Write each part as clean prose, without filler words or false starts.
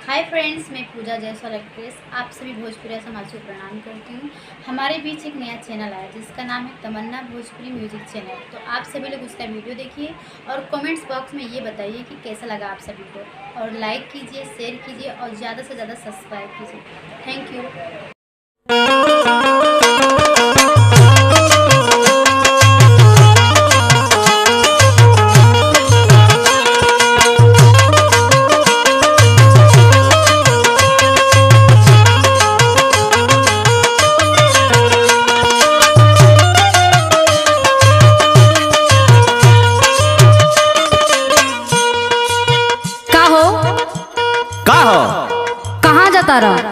Hi friends, मैं पूजा Jaiswal actress आप सभी भोजपुरी समाज को प्रणाम करती हूँ। हमारे बीच एक नया चैनल आया जिसका नाम है तमन्ना भोजपुरी म्यूजिक चैनल। तो आप सभी लोग उसका वीडियो देखिए और कमेंट्स बॉक्स में ये बताइए कि कैसा लगा आप सभी को, और लाइक कीजिए, शेयर कीजिए और ज़्यादा से ज़्यादा सब्सक्राइब कीजिए। Thank you. कहाँ जाता रहा?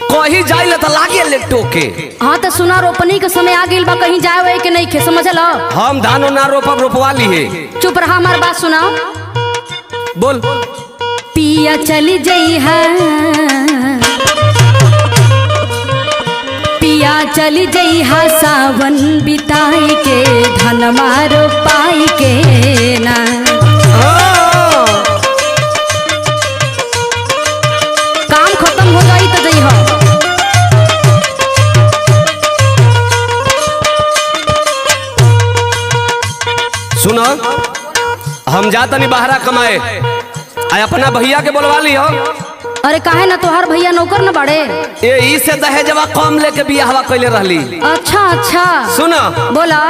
कहीं जाइले तो लागे ले टोके। हाँ तो सुना, रोपनी के समय आ गइल बा, कहीं जाए हुए के नहीं खे, समझ लो। हम धानो ना रोपब, रोपवा ली है। चुप रहा, हमार बात सुनाओ। बोल। पिया चली जई है, पिया चली जई है सावन बिताई के, धनमा रोपाई के ना। काम खत्म हो जाई तो जई हो। सुनो, हम जातनी बाहरा कमाए, आ अपना भैया के बोलवा ली हो। अरे काहे ना, तोहार भैया नौकर न बड़े? ए से दहेजवा कम लेके बियाहवा कइले रहली। अच्छा अच्छा, सुनो बोला।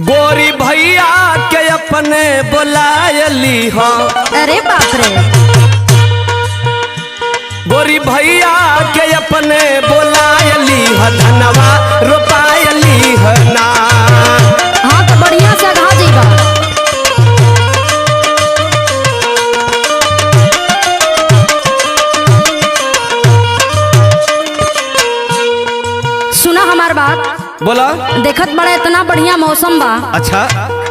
गोरी भैया के अपने बुलायली हो। अरे बाप रे, गोरी भैया के अपने बुलायली हो, धनवा रोपायली हो ना। हाँ तो बढ़िया से अघा जइबा। सुना हमार बात। बोला। देखत बड़ा इतना बढ़िया मौसम बा। अच्छा,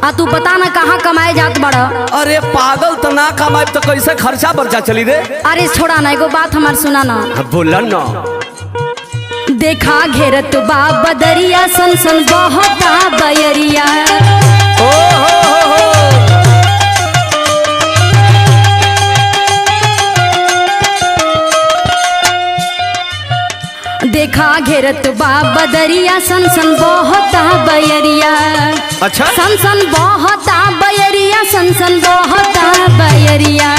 आ तू बता ना कहाँ कमाए जात बड़ा? अरे पागल तो ना कमाए तो कैसे खर्चा बर्चा चली रे? अरे छोड़ा ना, एगो बात हमार सुना ना। बोला ना। देखा घेरत बा बदरिया, सन सन बहता बयरिया। ओ हो। देखा घेरत बा बदरिया, सन सन बहता बयरिया। अच्छा, सन सन बहता बयरिया, सन सन बहता बयरिया।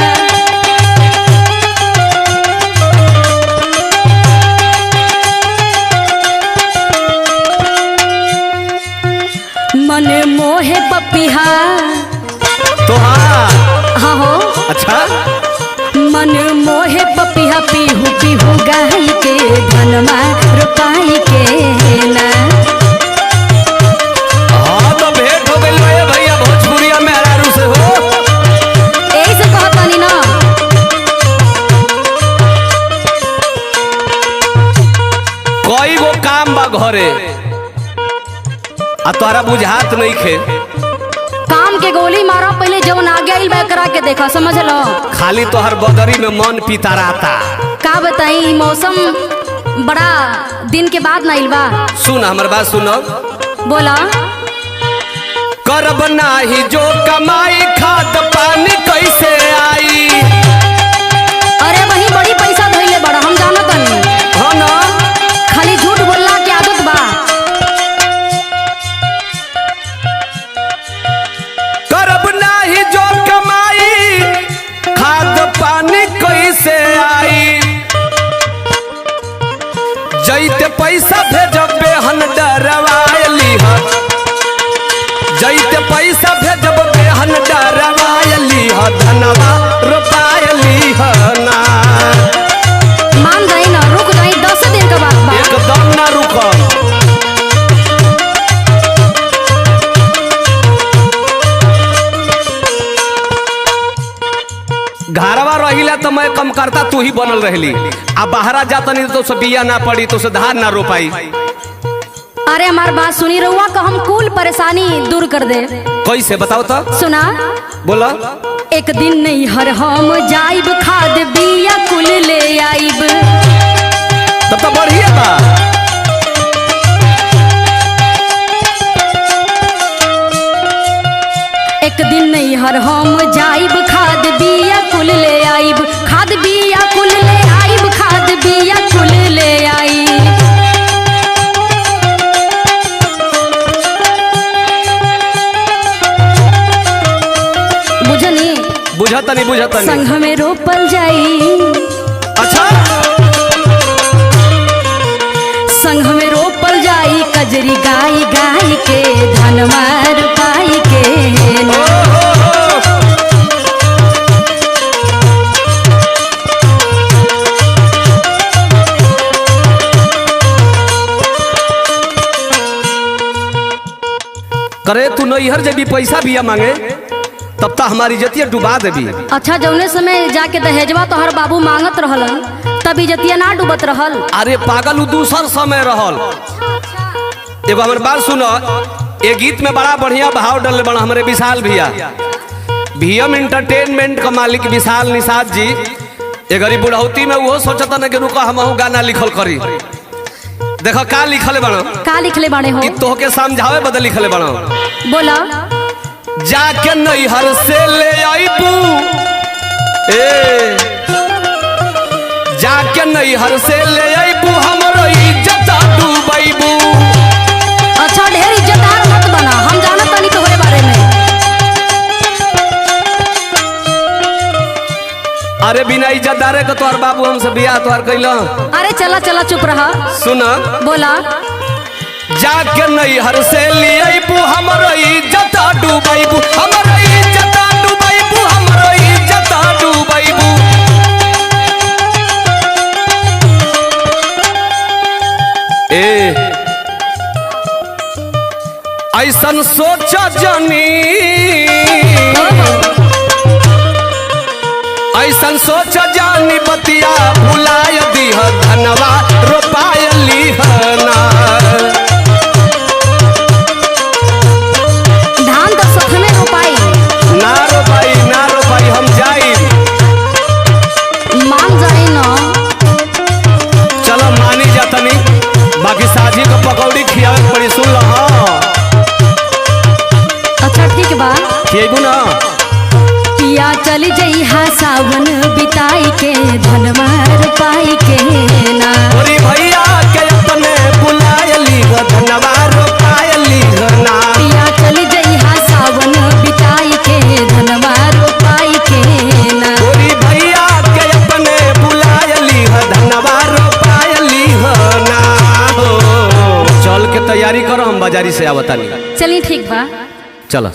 मन मोहे पपिहा। तो हाँ हो। अच्छा, मन मोहे पपिहा, पीहू पीहू गाई के, धनमा रोपाई के ना। हाँ तो भेंट हो गई है भैया भोजपुरिया में हरारू से हो। यही से कहतानी ना। कोई वो काम बा घरे, आ तोरा बुझात नहीं खे। काम के गोली मारा, पहले जवन आगे आइल बा करा के देखा, समझ लो। खाली तोहर बदरी में मन पीता रहता। का बताई, मौसम बड़ा दिन के बाद ना आइल बा। सुन हमर बात सुनो। बोला। करब नाही जो कमाई, खाद पानी कैसे आई? अरे वही बड़ी पैसा धइले बड़ा, हम जानत नहीं। हाँ ना, खाली झूठ बोलला के आदत बा। करब नाही जो कमाई, खाद पानी कैसे आई? जैते पैसा भेजब बेहन डरवायली ह, जैते पैसा भेजब बेहन डरवायली ह, धनवा रोपायली ह ना। मान गई ना, रुक गई, 10 दिन के बाद बा। एकदम ना रुकब। घरवा रहिला तो मैं कम करता, तू ही बनल रहली। आ बाहरा जाता नहीं तो बिया ना पड़ी, तो से धान ना रोपाई। अरे हमार बात सुनी, रहुआ का हम कुल परेशानी दूर कर दे। कैसे बताओ तो? सुना। बोला। एक दिन नहीं हर हम जाइब, खाद बिया कुल ले आइब। तब तो बढ़िया बा। एक दिन नहीं हर हम जाइब, खाद बिया कुल ले आइब। खाद बिया बुझतनी बुझतनी संग में रोपल जाई, अच्छा संग में रोपल जाई कजरी गाई गाई के धनमा रोपाई के ना। करे तू नैहर जब भी पैसा बिया मांगे तब तक हमारी इज्जतिया डुबा देबी। अच्छा जौने समय जाके दहेजवा तोहर बाबू मांगत रहलन तब इज्जतिया ना डूबत रहल। अरे पागल उ दूसर समय रहल। एगो हमर बात सुनो, ये गीत में बड़ा बढ़िया भाव डल बड़ा हमारे विशाल भैया भीएम एंटरटेनमेंट का मालिक विशाल निषाद जी ये गरीब बुढ़ौती में वो सोचता न कि रुका हम गाना लिखल करी। देखो का लिखले बनो, का लिखले बाड़े हो? तोहके समझावे बदल लिखले बनो। बोला जाके नैहर से ले आईबू, ए जाके नैहर से ले आईबू हमरो इज्जत डूबैबू। अच्छा ढेर इज्जतदार मत बना, हम जानत तनी तोहरे बारे में। अरे बिना इज्जतदारे के तोहर बाबू हमसे बियाह तोहर कैला। अरे चला चला चुप रहा। सुन बोला जाके नैहर से ले आईबू हमरो इज्जत डूबैबू, हमरो इज्जत डूबैबू, हमरो इज्जत डूबैबू। ए ऐसन सोच जानी, ऐसन सोच जानी बतिया भुलाय दीह धनवा रोपाय लीहना। धान तो सख में रोपाई ना रोपाई ना रोपाई हम जाई। मान जाई न। चलो मानी जातनी, बाकी साझी को पकौड़ी खियावे पड़ी। सुन लो हाँ अच्छा ठीक बा खिएबू ना। पिया चली जई हा सावन बिताई के धनमा रोपाई के ना। ओरी भैया के अपने बुलाय लीह धनवा रोपाय लीहना। पिया चली जई हा सावन बिताई के धनमा रोपाई के ना। ओरी भैया के अपने बुलाय लीह धनवा रोपाय लीहना। हो चल के तैयारी करो, हम बाजारी से आवतानी। चलिए ठीक बा। चलो।